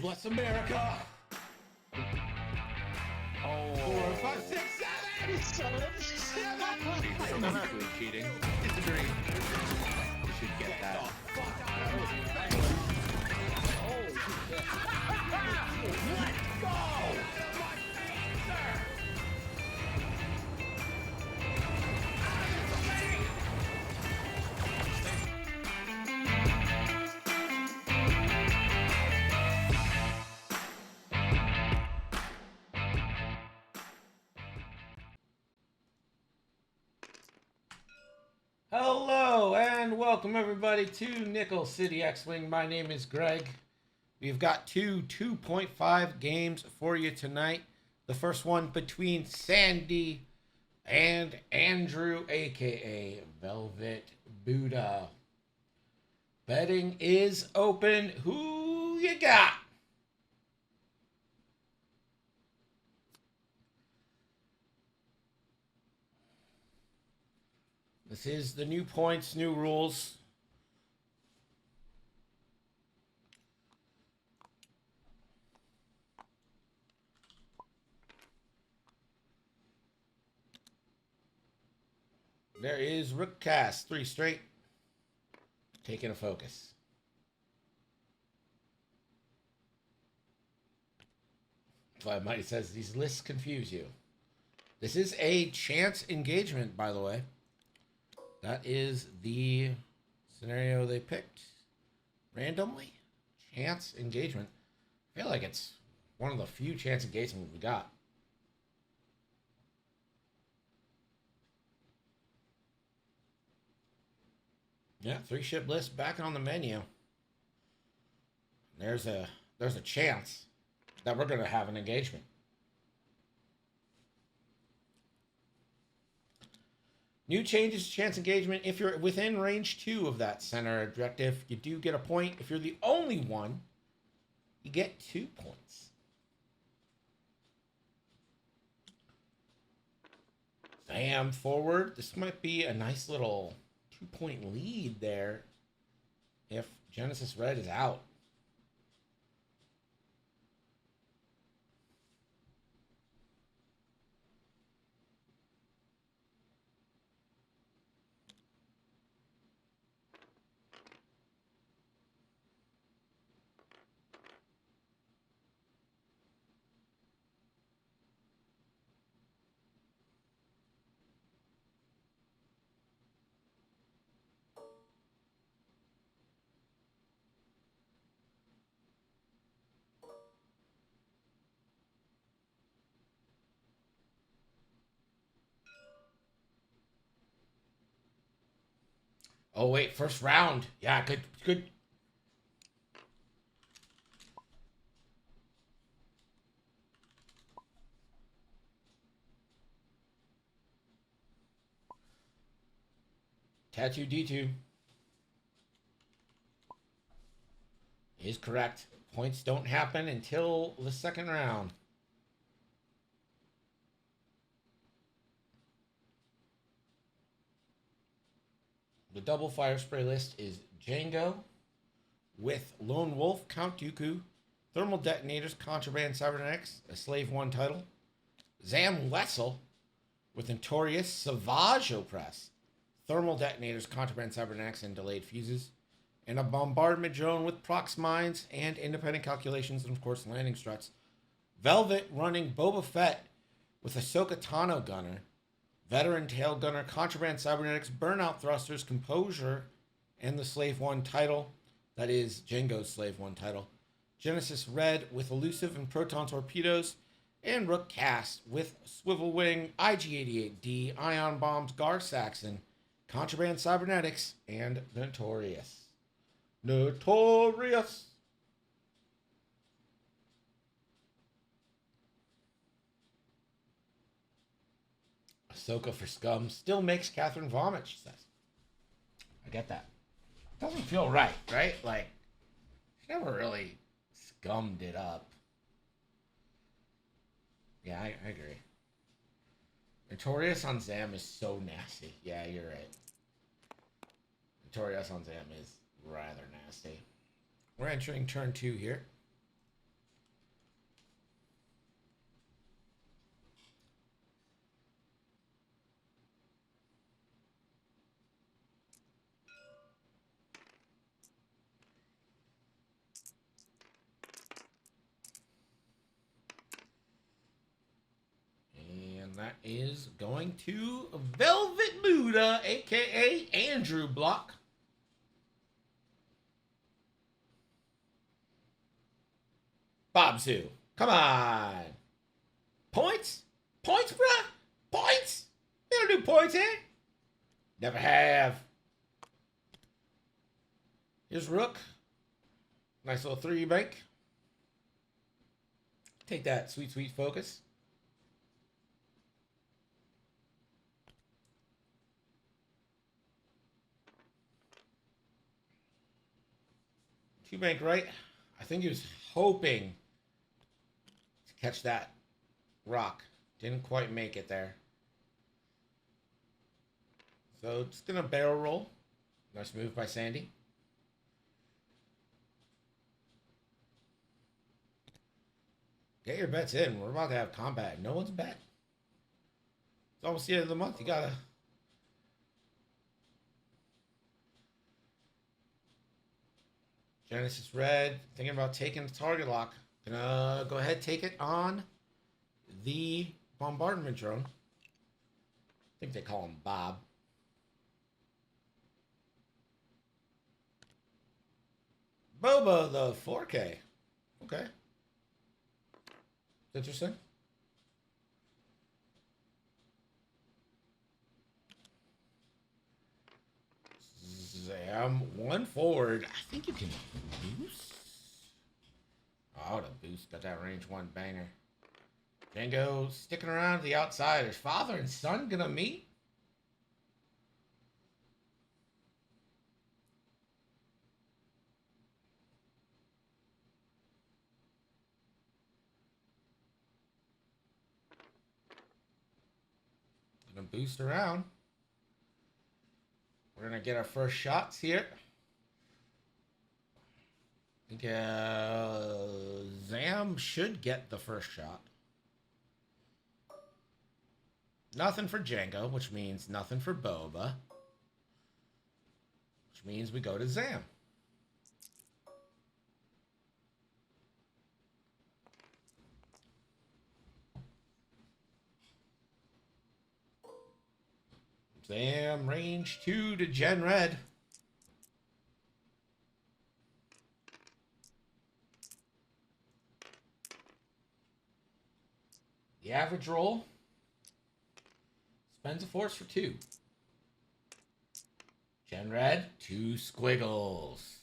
bless America. Oh. 4, 5, 6, 7. Cheating. It's a dream. You should get that. Let's go! My feet, sir! Hello and welcome everybody to Nickel City X-Wing. My name is Greg. We've got two 2.5 games for you tonight. The first one between Sandy and Andrew, aka Velvet Buddha. Betting is open. Who you got? This is the new points, new rules. There is Rook Cast, 3 straight. Taking a focus. Fly Mighty says these lists confuse you. This is a chance engagement, by the way. That is the scenario they picked randomly. Chance engagement. I feel like it's one of the few chance engagements we got. Yeah, 3 ship list back on the menu. There's a chance that we're going to have an engagement. New changes to chance engagement. If you're within range 2 of that center objective, you do get a point. If you're the only one, you get 2 points. Bam, forward. This might be a nice little 2-point lead there if Genesis Red is out. Oh, wait, first round. Yeah, good. Tattoo D2 is correct. Points don't happen until the second round. The double fire spray list is Django with Lone Wolf, Count Dooku, Thermal Detonators, Contraband Cybernetics, a Slave 1 title, Zam Wessel with Notorious, Savage Opress, Thermal Detonators, Contraband Cybernetics, and Delayed Fuses, and a Bombardment Drone with Prox Mines and Independent Calculations, and of course Landing Struts. Velvet running Boba Fett with Ahsoka Tano Gunner, Veteran Tail Gunner, Contraband Cybernetics, Burnout Thrusters, Composure, and the Slave 1 title. That is Django's Slave 1 title. Genesis Red with Elusive and Proton Torpedoes, and Rook Cast with Swivel Wing, IG-88D, Ion Bombs, Gar Saxon, Contraband Cybernetics, and Notorious. Notorious! Ahsoka for scum still makes Catherine vomit, she says. I get that. Doesn't feel right? Like, she never really scummed it up. Yeah, I agree. Notorious on Zam is so nasty. Yeah, you're right. Notorious on Zam is rather nasty. We're entering turn 2 here. is going to Velvet Buddha, a.k.a. Andrew Block. Bob Sue. Come on. Points? Points, bruh? Points? We don't do points here. Never have. Here's Rook. Nice little 3 bank. Take that, sweet, sweet focus. Two bank right. I think he was hoping to catch that rock. Didn't quite make it there. So just gonna barrel roll. Nice move by Sandy. Get your bets in. We're about to have combat. No one's bet. It's almost the end of the month. You gotta. Genesis Red. Thinking about taking the target lock. Gonna go ahead, take it on the bombardment drone. I think they call him Bob. Boba the 4K. Okay. Interesting. Zam, 1 forward. I think you can boost. Oh, the boost. Got that range 1 banger. Django sticking around to the outside. Is father and son gonna meet? Gonna boost around. We're gonna get our first shots here. I think Zam should get the first shot. Nothing for Django, which means nothing for Boba. Which means we go to Zam. Zam, range 2 to Gen Red. The average roll. Spends a force for 2. Gen Red, 2 squiggles.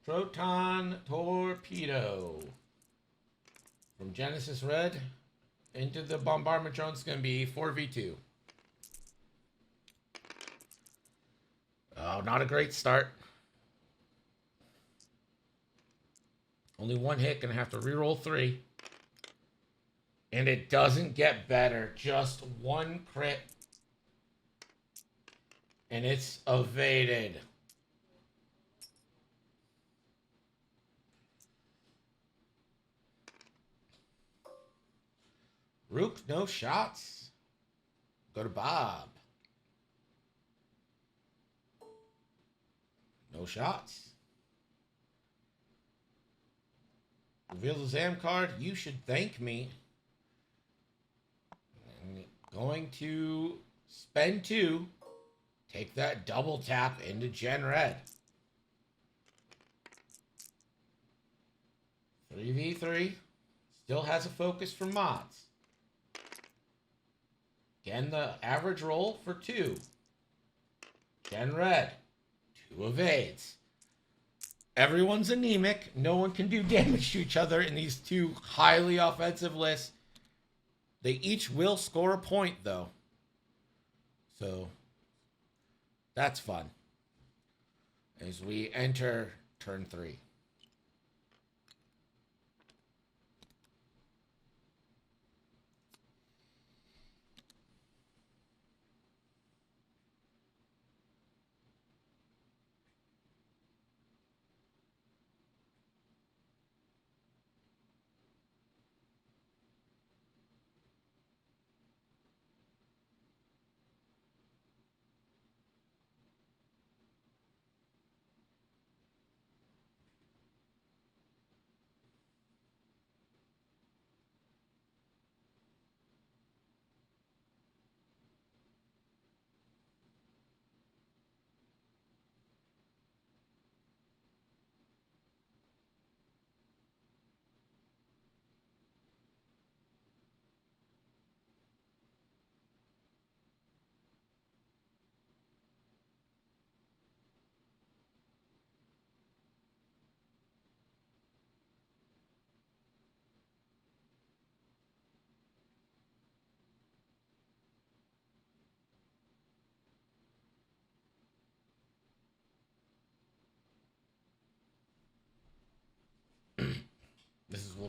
Proton Torpedo. From Genesis Red into the bombardment drone is going to be 4v2. Oh, not a great start. Only 1 hit, gonna have to reroll 3. And it doesn't get better. Just 1 crit. And it's evaded. Rook, no shots. Go to Bob. No shots. Reveal the Zam card. You should thank me. And going to spend 2. Take that double tap into Gen Red. 3v3. Still has a focus for mods. Again, the average roll for 2. Gen Red. 2 evades. Everyone's anemic. No one can do damage to each other in these 2 highly offensive lists. They each will score a point, though. So, that's fun. As we enter turn 3.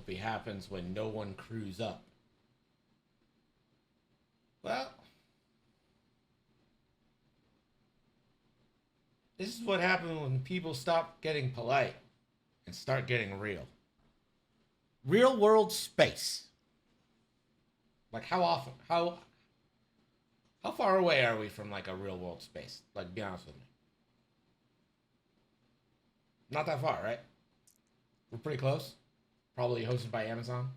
difficulty happens when no one crews up. Well, this is what happens when people stop getting polite and start getting real. Real world space. Like how often, how far away are we from like a real world space? Like, be honest with me. Not that far, right? We're pretty close. Probably hosted by Amazon.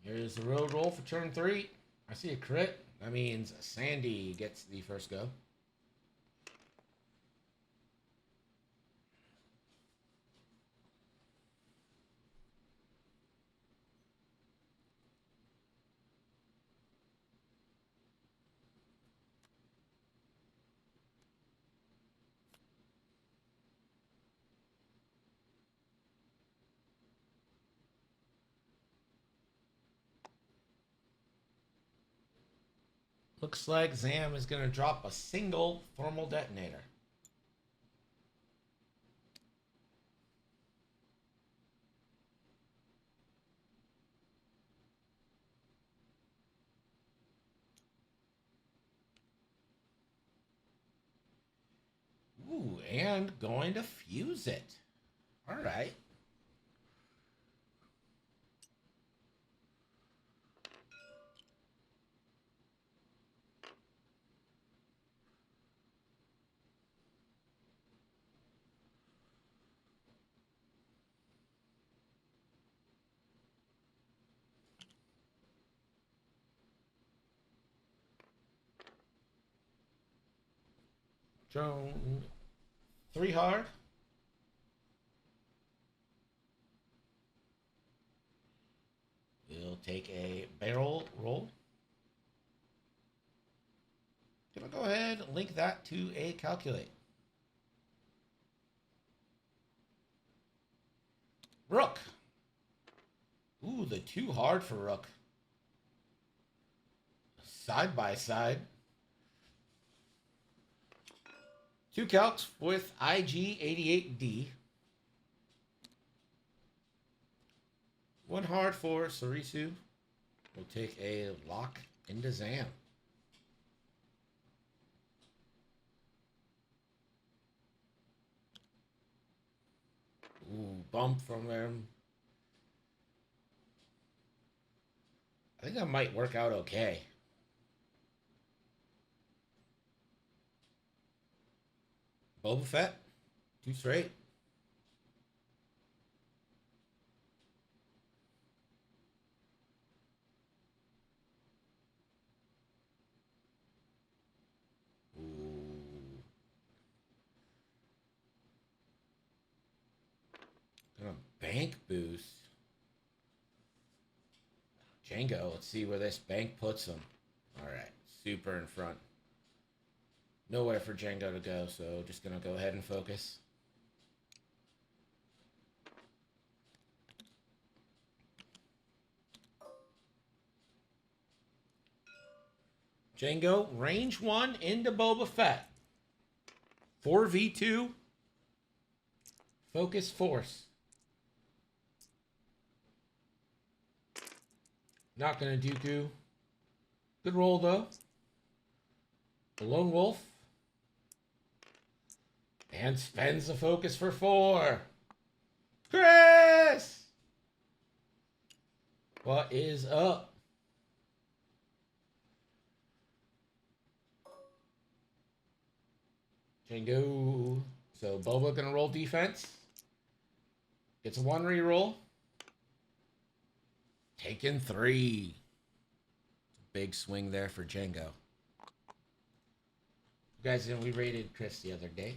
Here's the road roll for turn 3. I see a crit. That means Sandy gets the first go. Looks like Zam is going to drop a single thermal detonator. Ooh, and going to fuse it. All right. Drone 3 hard. We'll take a barrel roll. Gonna go ahead and link that to a calculate. Rook. Ooh, the 2 hard for Rook. Side by side. 2 calcs with IG88D. 1 hard for Sarisu. We'll take a lock into Zam. Ooh, bump from him. I think that might work out okay. Boba Fett, 2 straight. Ooh. Gonna bank boost. Django, let's see where this bank puts him. Alright, super in front. Nowhere for Django to go, so just gonna go ahead and focus. Django, range 1 into Boba Fett. 4v2. Focus force. Not gonna Dooku. Good roll though. The Lone Wolf. And spends the focus for 4. Chris! What is up? Django. So Boba gonna roll defense. Gets a 1 reroll. Taking 3. Big swing there for Django. You guys know we rated Chris the other day.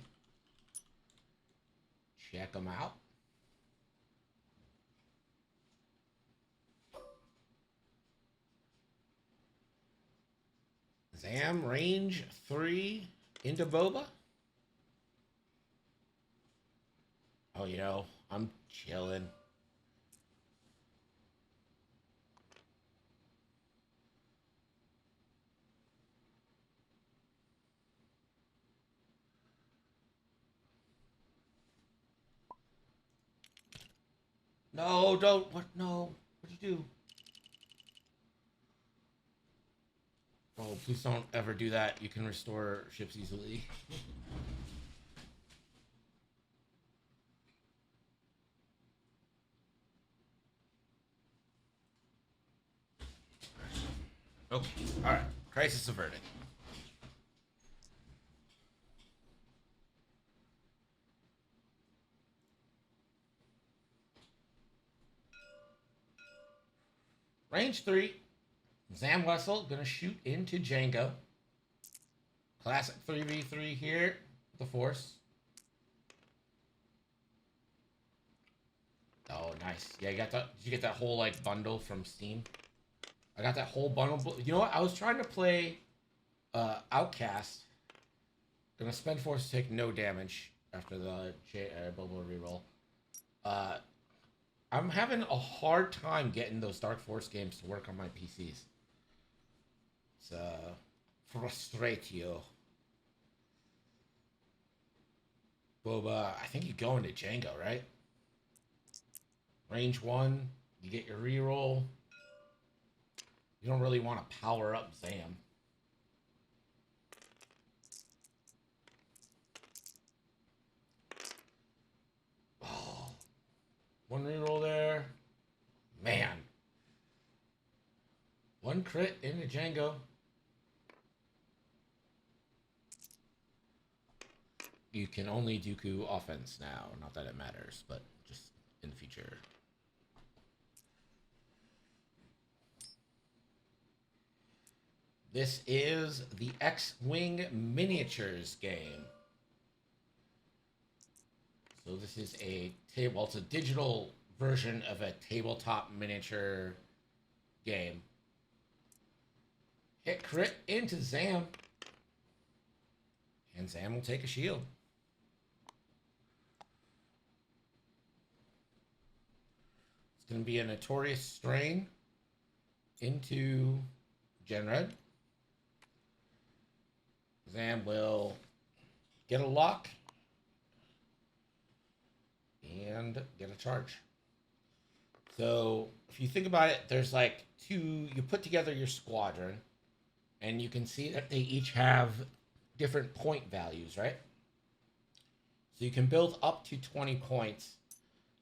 Check him out. Zam, range 3 into Boba. Oh, you know, I'm chilling. No, don't. What? No. What'd you do? Oh, please don't ever do that. You can restore ships easily. Okay. All right. Crisis averted. Range 3. Zam Wessel gonna shoot into Django. Classic 3v3 here. The Force. Oh, nice. Yeah, you got that. Did you get that whole like bundle from Steam? I got that whole bundle. You know what? I was trying to play Outcast. Gonna spend Force to take no damage after the Bobo reroll. I'm having a hard time getting those Dark Force games to work on my PCs. It's frustrate you. Boba, I think you go into Django, right? Range 1, you get your reroll. You don't really want to power up Zam. Oh, one reroll there. Man. One crit into Django. You can only Dooku offense now. Not that it matters, but just in the future. This is the X-Wing Miniatures game. So this is a table. It's a digital version of a tabletop miniature game. Hit crit into Zam. And Zam will take a shield. It's going to be a Notorious Strain into Genred. Zam will get a lock and get a charge. So if you think about it, there's like you put together your squadron and you can see that they each have different point values, right? So you can build up to 20 points,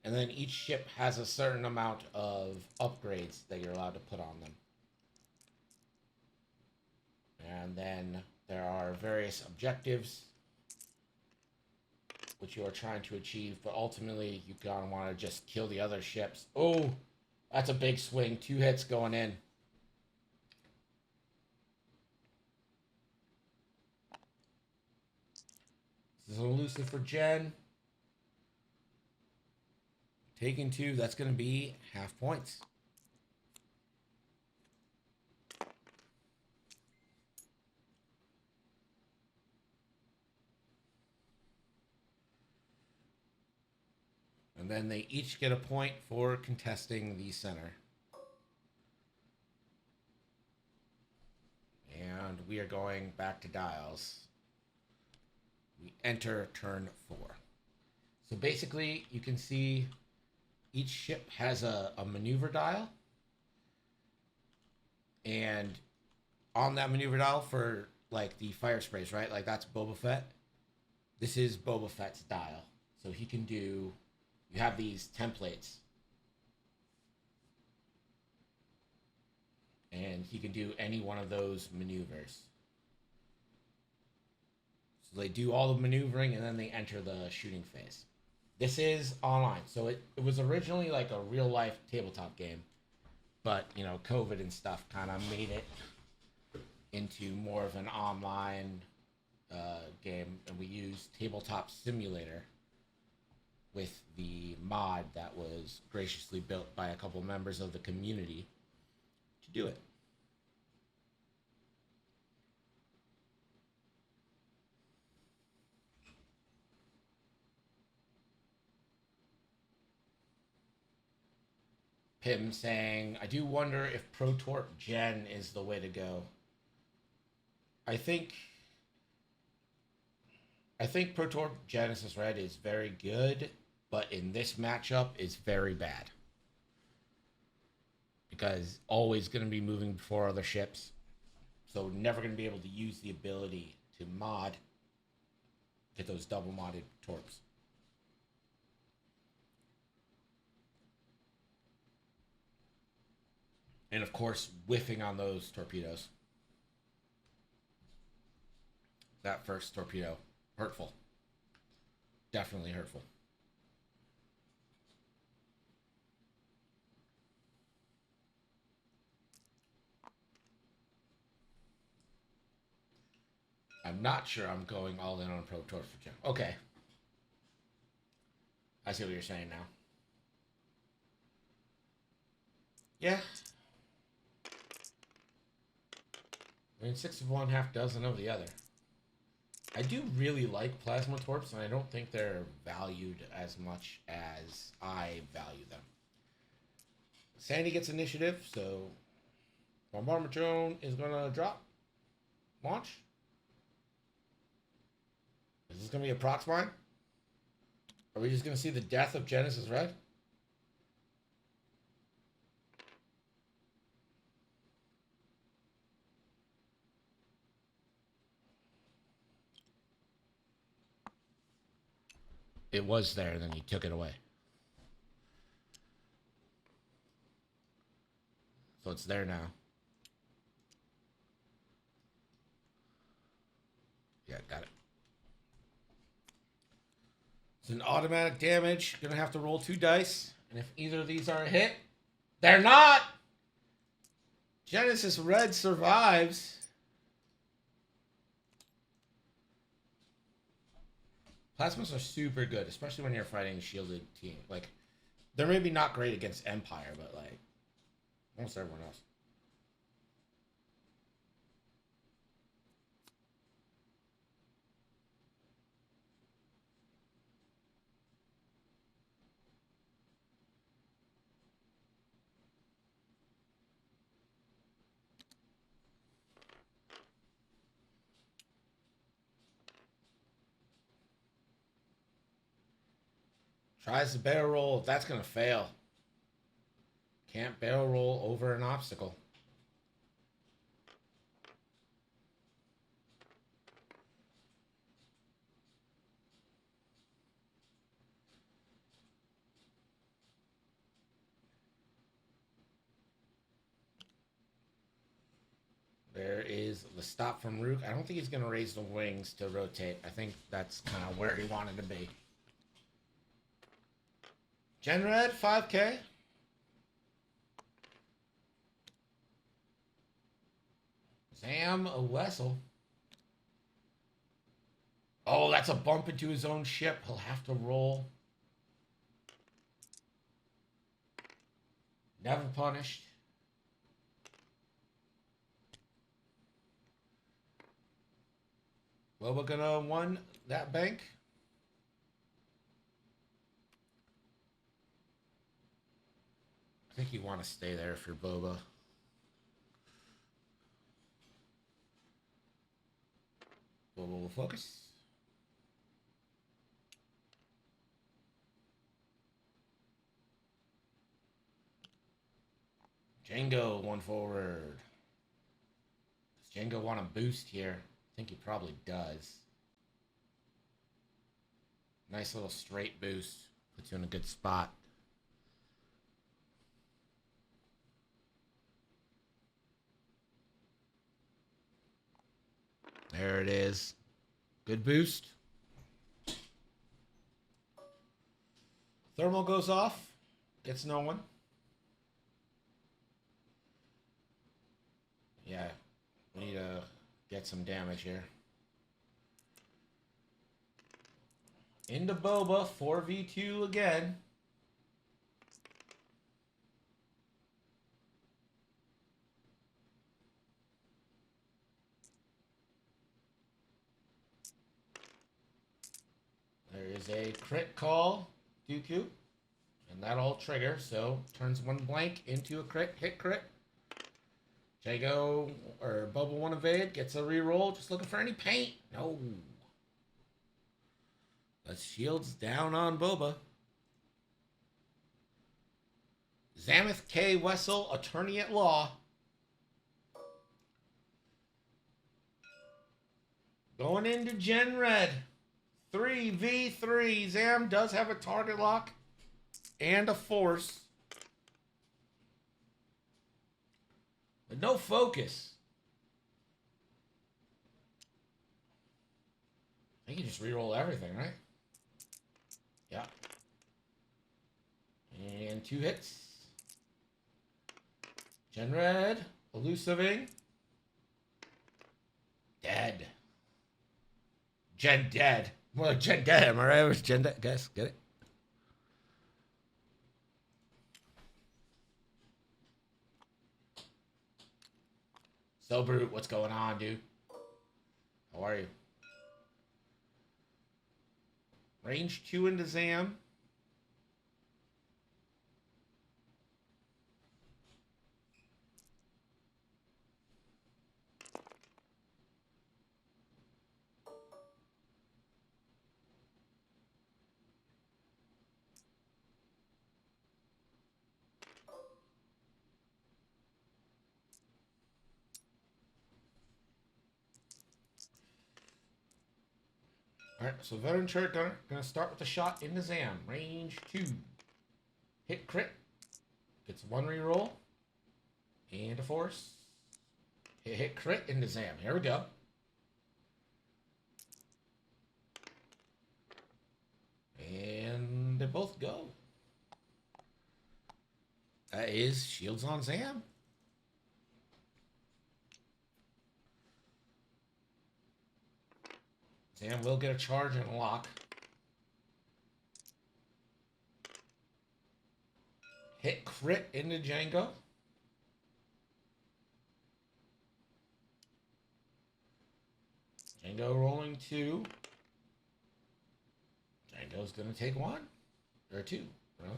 and then each ship has a certain amount of upgrades that you're allowed to put on them. And then there are various objectives which you are trying to achieve, but ultimately you're going to want to just kill the other ships. Oh, that's a big swing. 2 hits going in. This is an elusive for Jen. Taking 2, that's going to be half points. And then they each get a point for contesting the center. And we are going back to dials. We enter turn 4. So basically, you can see each ship has a maneuver dial. And on that maneuver dial for like the fire sprays, right? Like that's Boba Fett. This is Boba Fett's dial. So he can do, you have these templates. And he can do any one of those maneuvers. So they do all the maneuvering and then they enter the shooting phase. This is online. So it was originally like a real life tabletop game. But, you know, COVID and stuff kind of made it into more of an online game. And we used Tabletop Simulator with the mod that was graciously built by a couple members of the community to do it. Pim saying, I do wonder if Protorp Gen is the way to go. I think Protorp Genesis Red is very good, but in this matchup is very bad. because always going to be moving before other ships. So never going to be able to use the ability to mod, get those double modded torps. And of course, whiffing on those torpedoes. That first torpedo, hurtful. Definitely hurtful. I'm not sure I'm going all in on probe torps for Jim. Okay. I see what you're saying now. Yeah. I mean, 6 of one, half dozen of the other. I do really like plasma torps, and I don't think they're valued as much as I value them. Sandy gets initiative, so bombardment drone is gonna drop. Launch. Is this gonna be a prox mine? Are we just gonna see the death of Genesis Red? It was there, and then he took it away. So it's there now. Yeah, got it. It's an automatic damage. Gonna have to roll 2 dice. And if either of these are a hit, they're not! Genesis Red survives. Plasmas are super good, especially when you're fighting shielded team. Like, they're maybe not great against Empire, but like almost everyone else. Tries to barrel roll. That's gonna fail. Can't barrel roll over an obstacle. There is the stop from Rook. I don't think he's going to raise the wings to rotate. I think that's kind of where he wanted to be. Gen Red, 5K. Sam a Wessel. Oh, that's a bump into his own ship. He'll have to roll. Never punished. Well, we're gonna won that bank. I think you want to stay there if you're Boba. Boba will focus. Django one forward. Does Django want to boost here? I think he probably does. Nice little straight boost. Puts you in a good spot. There it is. Good boost. Thermal goes off. Gets no one. Yeah. We need to get some damage here. Into Boba. 4v2 again. There is a crit call, Dooku. And that'll trigger, so turns one blank into a crit, hit crit. Jago, or Boba 1 evade, gets a reroll, just looking for any paint. No. The shield's down on Boba. Zameth K. Wessel, attorney at law. Going into Gen Red. 3v3. Zam does have a target lock and a force. But no focus. I think you just reroll everything, right? Yeah. And 2 hits. Gen Red. Elusiving. Dead. Gen Dead. More like Gen Dead, am I right? It was Gen Dead. Guys, get it? So Brute, what's going on, dude? How are you? Range 2 into Zam. Alright, so Veteran Turret Gunner. Gonna start with the shot into Zam. Range 2. Hit crit. Gets 1 reroll. And a force. Hit crit into Zam. Here we go. And they both go. That is shields on Zam. Zam will get a charge and a lock. Hit crit into Django. Django rolling 2. Django's going to take 1. Or 2, really.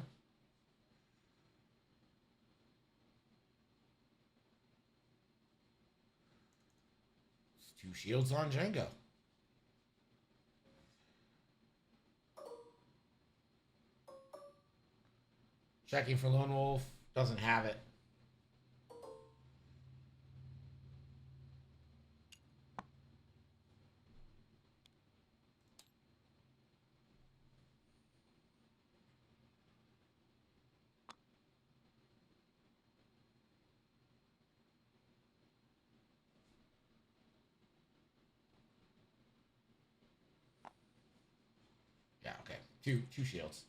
It's 2 shields on Django. Checking for Lone Wolf. Doesn't have it. Yeah, okay. Two shields.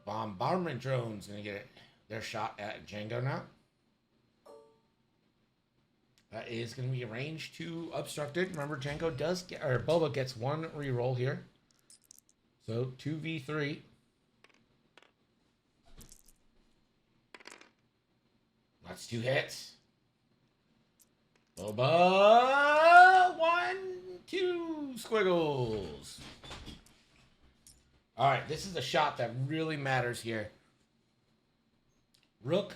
Bombardment drone's gonna get their shot at Django now. That is gonna be a range 2 obstructed. Remember, Django does get, or Boba gets 1 reroll here. So 2v3. That's 2 hits. Boba 1, 2 squiggles. All right, this is the shot that really matters here. Rook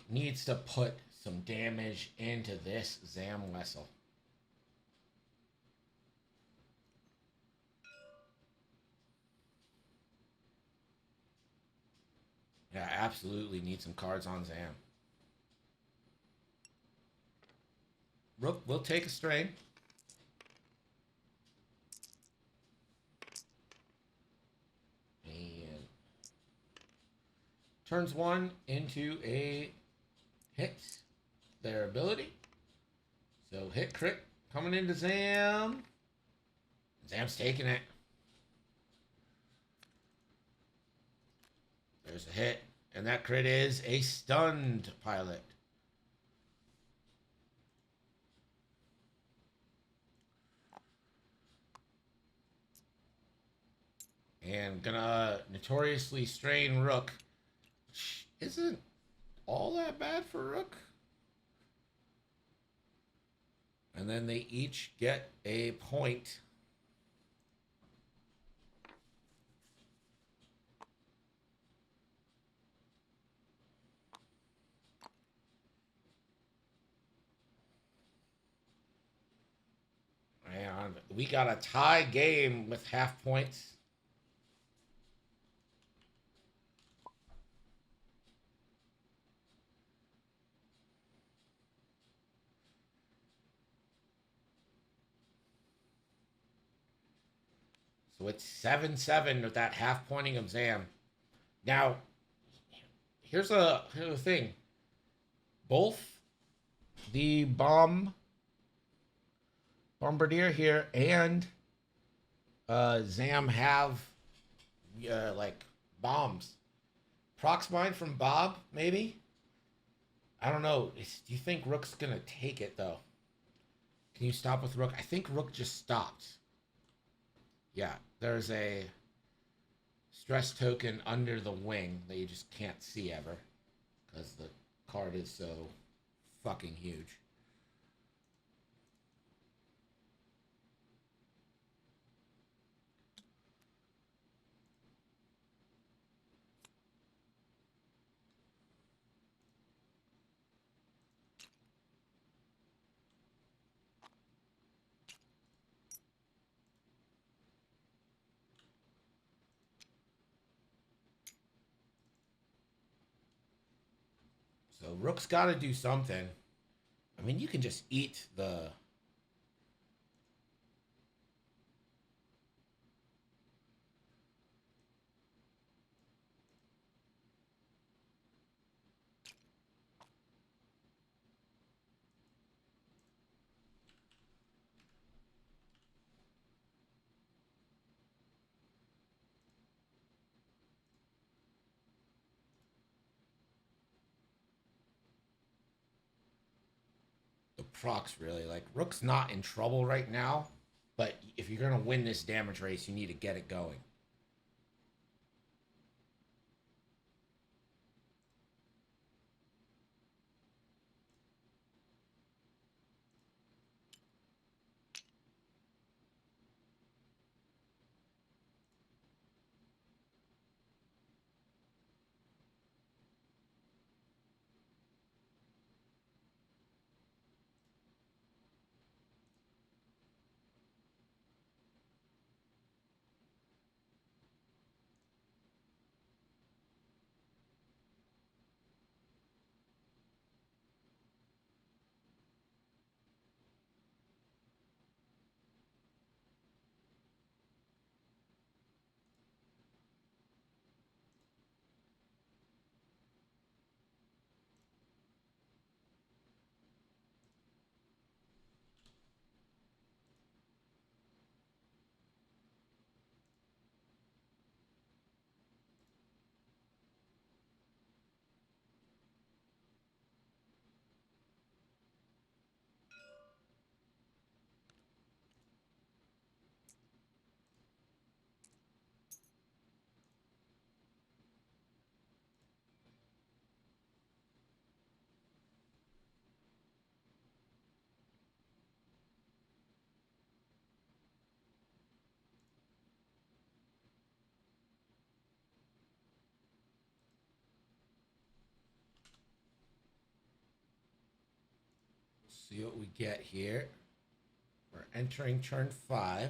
needs to put some damage into this Zam Wessel. Yeah, absolutely need some cards on Zam. Rook will take a strain. And turns 1 into a hit. Their ability. So hit crit coming into Zam. Zam's taking it. There's a hit. And that crit is a stunned pilot. And gonna notoriously strain Rook. Which isn't all that bad for Rook. And then they each get a point. And we got a tie game with half points. So it's 7-7 with that half pointing of Zam. Now, here's a thing. Both the bombardier here and Zam have like bombs. Prox mine from Bob, maybe? I don't know. Do you think Rook's gonna take it though? Can you stop with Rook? I think Rook just stopped. Yeah, there's a stress token under the wing that you just can't see ever because the card is so fucking huge. So Rook's got to do something. I mean, you can just eat the procs, really. Like, Rook's not in trouble right now, but if you're going to win this damage race, you need to get it going. See what we get here. We're entering turn 5.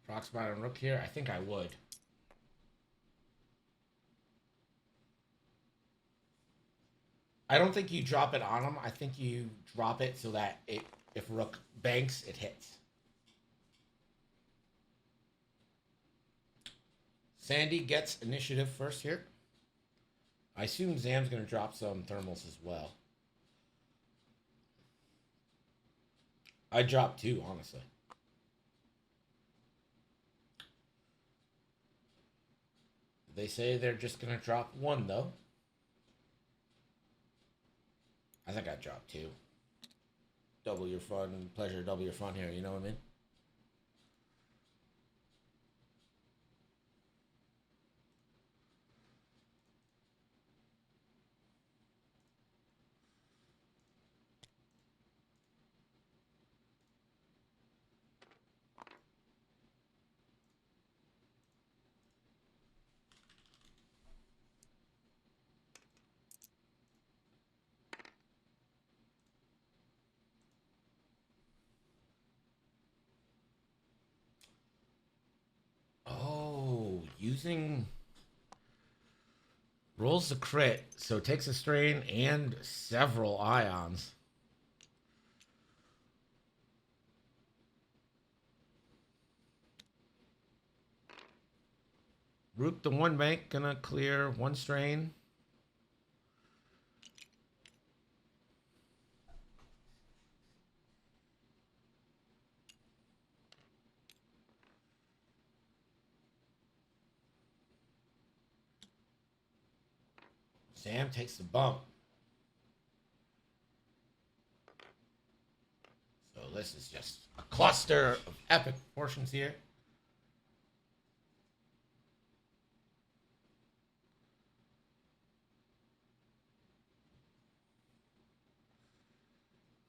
Proxmine and Rook here. I think I would. I don't think you drop it on him. I think you drop it so that if Rook banks, it hits. Sandy gets initiative first here. I assume Zam's going to drop some thermals as well. I dropped 2, honestly. They say they're just going to drop 1, though. I think I dropped 2. Double your fun, pleasure, double your fun here, you know what I mean? using rolls the crit, so takes a strain and several ions. Rook the one bank, gonna clear one strain. Sam takes the bump. So this is just a cluster of epic proportions here.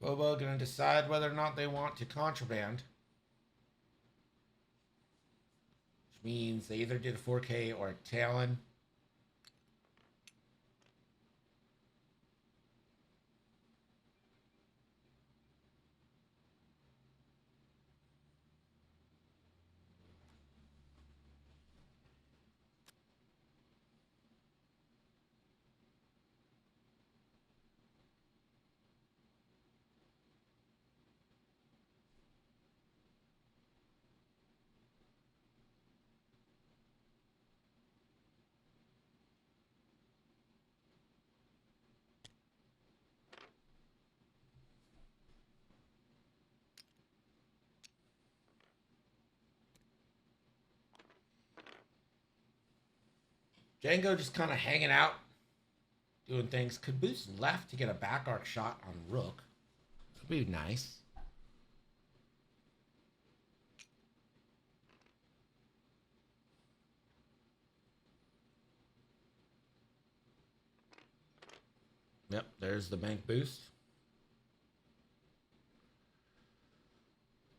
Bobo gonna decide whether or not they want to contraband. Which means they either did a 4K or a Talon. Django just kind of hanging out, doing things. Could boost left to get a back arc shot on Rook. That'd be nice. Yep, there's the bank boost.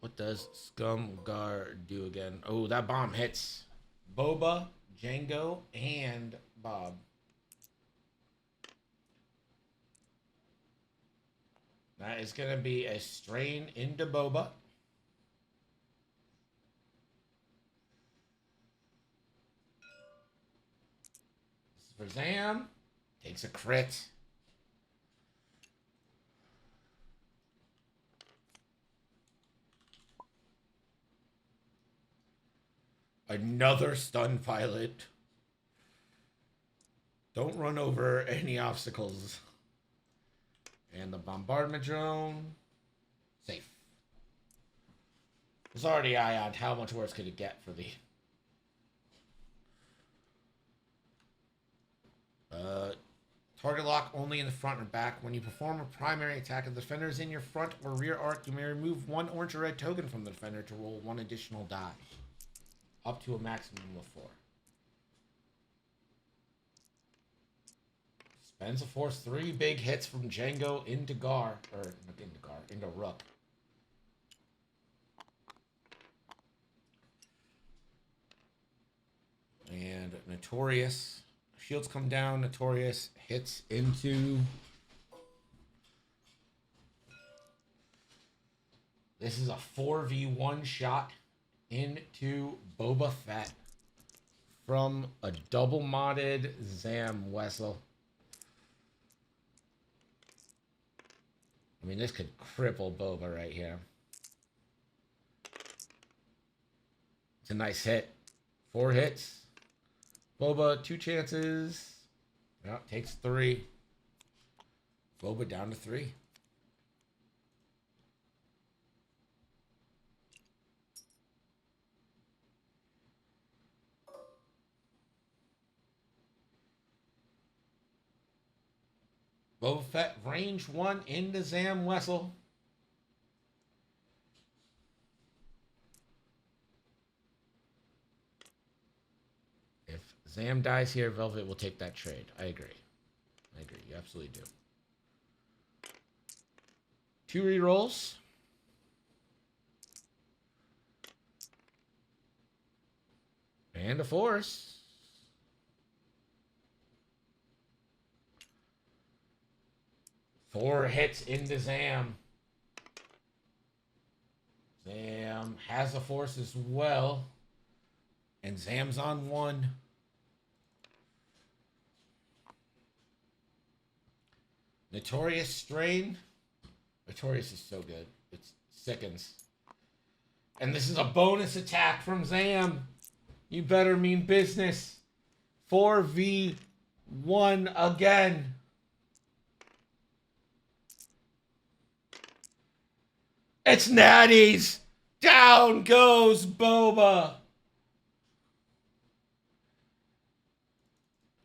What does Scumgar do again? Oh, that bomb hits Boba, Django, and Bob. That is going to be a strain into Boba. This is for Zam. Takes a crit. Another stun pilot. Don't run over any obstacles. And the bombardment drone. Safe. It's already ioned. How much worse could it get for the... target lock only in the front or back. When you perform a primary attack, if the defender is in your front or rear arc, you may remove one orange or red token from the defender to roll one additional die. Up to a maximum of 4. Spends a force 3 big hits from Django into Gar, or not into Gar, into Rook. And Notorious. Shields come down, Notorious hits into... This is a 4v1 shot into Boba Fett from a double modded Zam Wessel. I mean, this could cripple Boba right here. It's a nice hit. 4 hits. Boba, 2 chances. Yeah, takes 3. Boba down to 3. Boba Fett, range 1 into Zam Wessel. If Zam dies here, Velvet will take that trade. I agree. You absolutely do. 2 rerolls. And a force. Four hits into Zam. Zam has a force as well. And Zam's on 1. Notorious Strain. Notorious is so good. It sickens. And this is a bonus attack from Zam. You better mean business. 4v1 again. It's Natty's. Down goes Boba.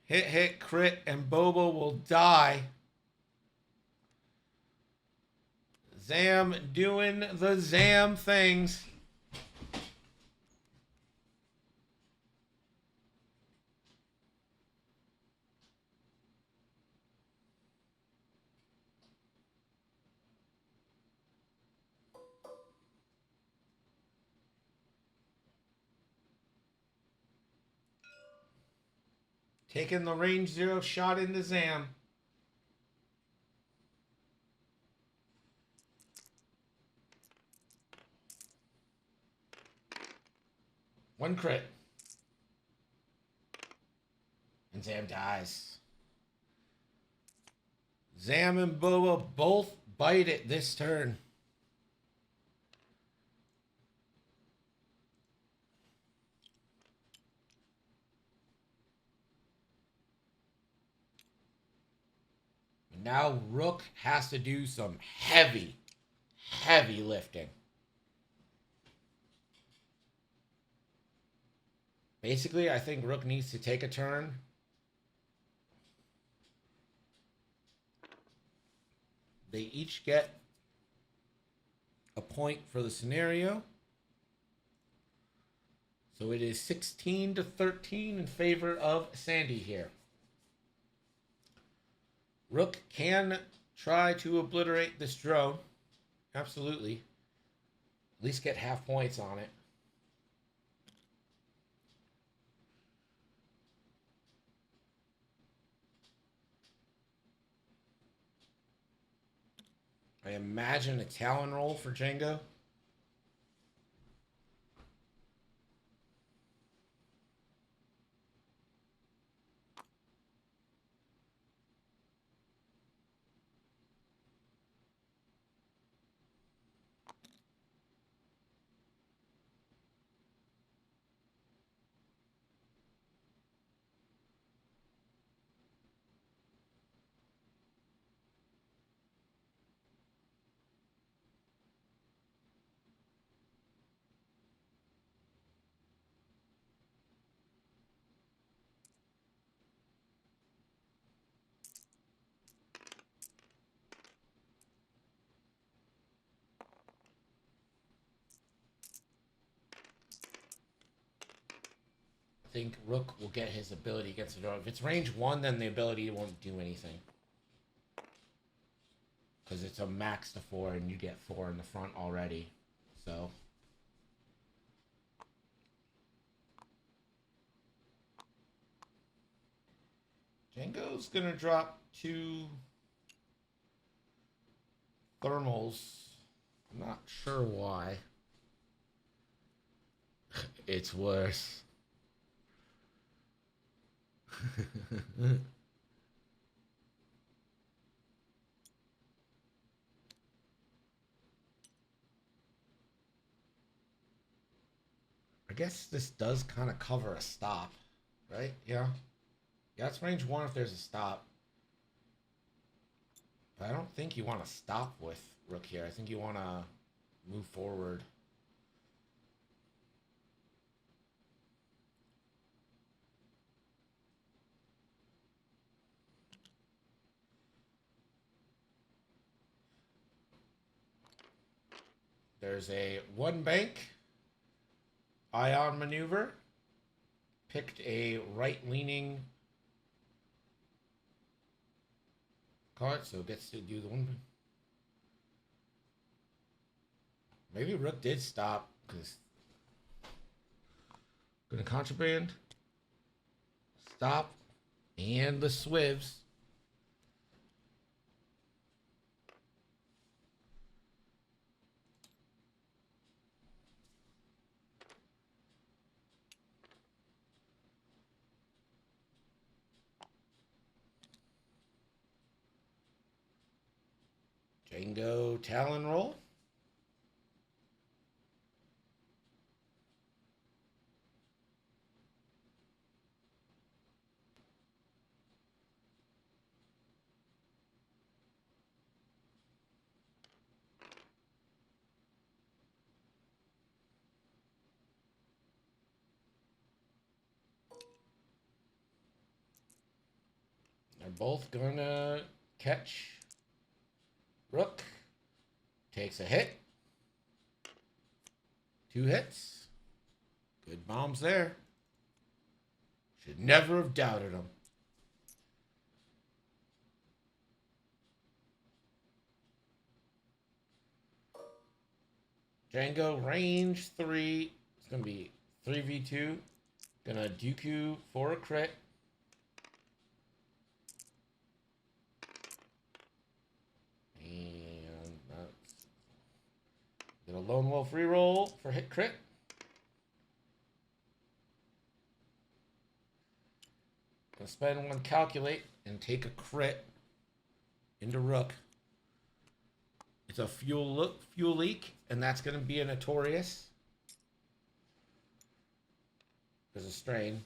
Hit, crit, and Boba will die. Zam doing the Zam things. Taking the range 0 shot into Zam. One crit. And Zam dies. Zam and Boba both bite it this turn. Now Rook has to do some heavy lifting. Basically, I think Rook needs to take a turn. They each get a point for the scenario. So it is 16-13 in favor of Sandy here. Rook can try to obliterate this drone. Absolutely. At least get half points on it. I imagine a Talon roll for Django. I think Rook will get his ability against the drone. If it's range 1, then the ability won't do anything. Because it's a max to 4, and you get 4 in the front already. So... Django's going to drop 2 thermals. I'm not sure why. It's worse. I guess this does kind of cover a stop, right? Yeah. Yeah, it's range 1 if there's a stop. But I don't think you want to stop with Rook here. I think you want to move forward. There's a 1 bank. Ion maneuver. Picked a right-leaning card, so it gets to do the 1. Maybe Rook did stop, because... Gonna contraband. Stop. And the swivs. Django Talon roll. They're both gonna catch. Rook takes a hit. 2 hits. Good bombs there. Should never have doubted him. Django range 3. It's gonna be 3v2. Gonna Dooku for a crit. And that's... Get a Lone Wolf reroll for hit crit. Gonna spend 1 calculate and take a crit into Rook. It's a fuel leak, and that's gonna be a Notorious. There's a strain.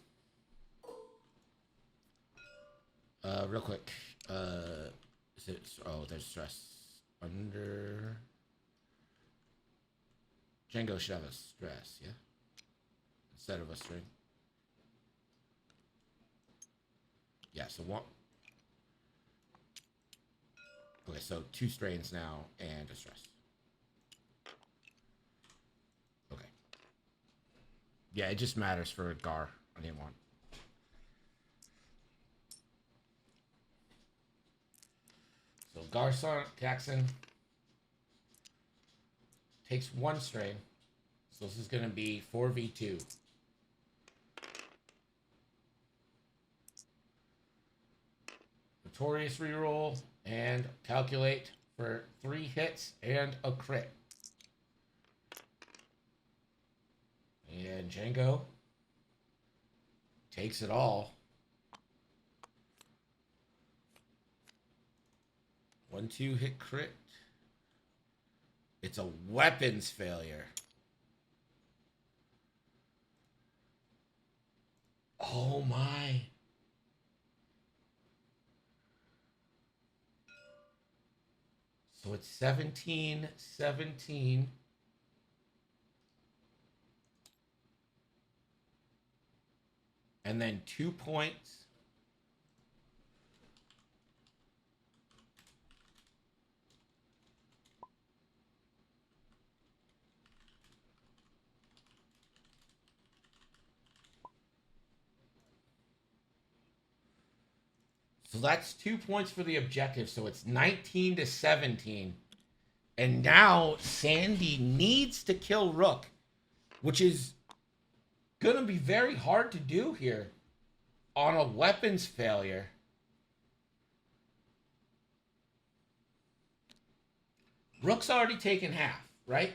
Real quick. Is it? Oh, there's stress under. Django should have a stress, yeah, instead of a strain. Yeah. So one. Okay, so 2 strains now and a stress. Okay. Yeah, it just matters for Gar on him one. So Garson Jackson takes 1 strain. So this is going to be 4v2. Notorious reroll and calculate for 3 hits and a crit. And Django takes it all. 1-2 hit crit. It's a weapons failure. Oh my. So it's 17-17. And then 2 points. So that's 2 points for the objective. So it's 19-17. And now Sandy needs to kill Rook, which is going to be very hard to do here on a weapons failure. Rook's already taken half, right?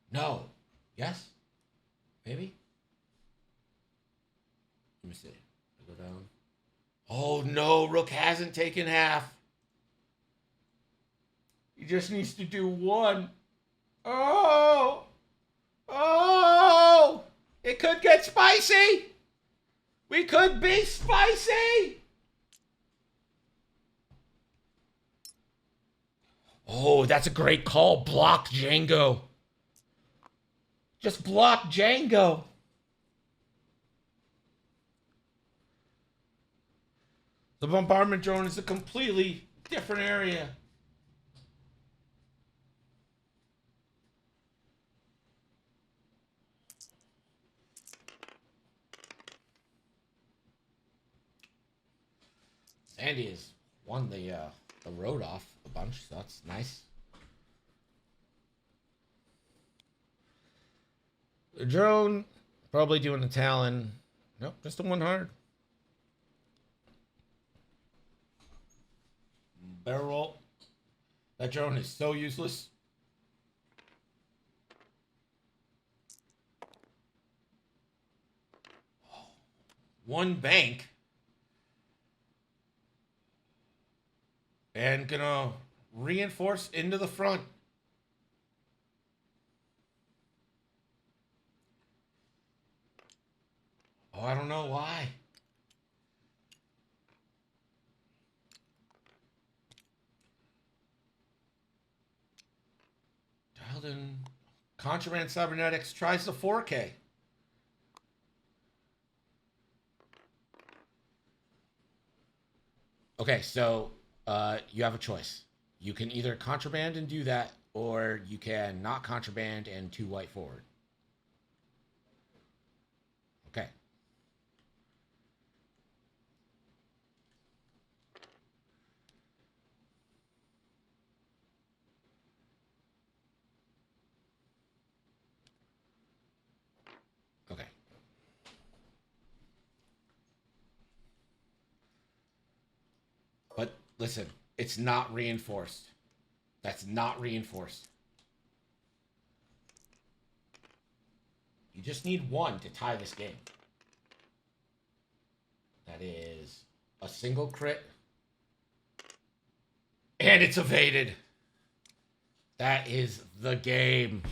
No. Yes? Maybe? Let me see. I go down. Oh no, Rook hasn't taken half. He just needs to do 1. Oh! Oh! It could get spicy! We could be spicy! Oh, that's a great call. Block Django. Just block Django. The bombardment drone is a completely different area. Sandy has won the road off a bunch, so that's nice. The drone probably doing the Talon. Nope, just the 1 hard. Barrel roll. That drone is so useless. One bank. And gonna reinforce into the front. Oh, I don't know why. Dialed in. Contraband Cybernetics tries the 4K. Okay, so you have a choice. You can either contraband and do that, or you can not contraband and 2 white forward. Okay. Okay. But listen, it's not reinforced. That's not reinforced. You just need 1 to tie this game. That is a single crit. And it's evaded. That is the game.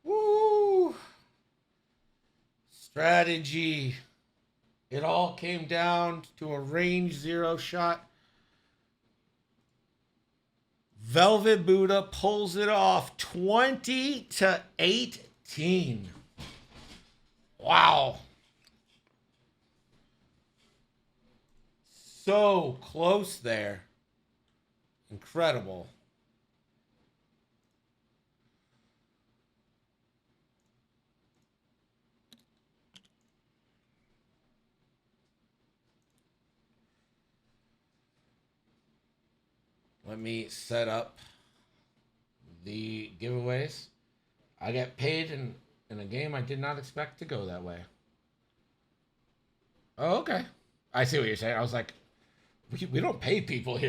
Woo! Strategy. It all came down to a range 0 shot. Velvet Buddha pulls it off 20-18. Wow. So close there. Incredible. Let me set up the giveaways. I get paid in a game I did not expect to go that way. Oh, okay. I see what you're saying. I was like, we don't pay people here.